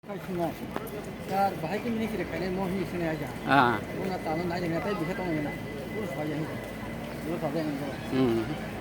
बाहाय की मिनी सिरेखाने मोहनी सिने आजा उना तानो नाय देना ताई बिखा तो ना वो साजा नहीं वो साजा नहीं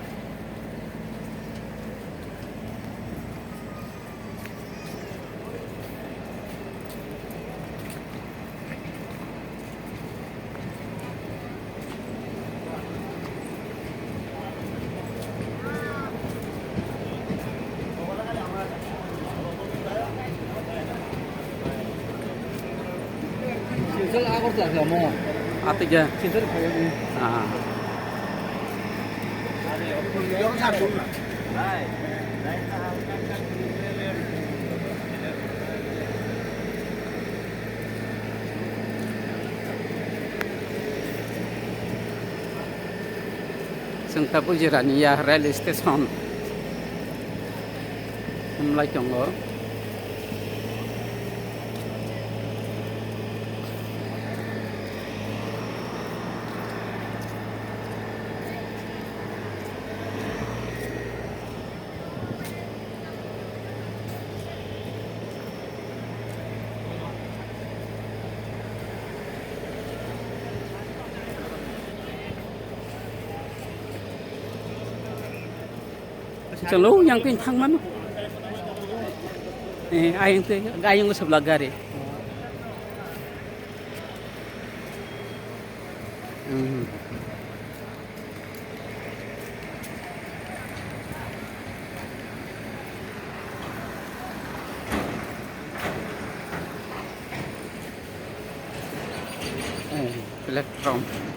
진설 아고도 아세요 뭐 어떻게? 진설 가요 아. 영상 좀 Sengta Pujirania Rail Station Mulai Congo Celo yang kencang mana? Ayang tu, ayang ke sebelah gari. Platform.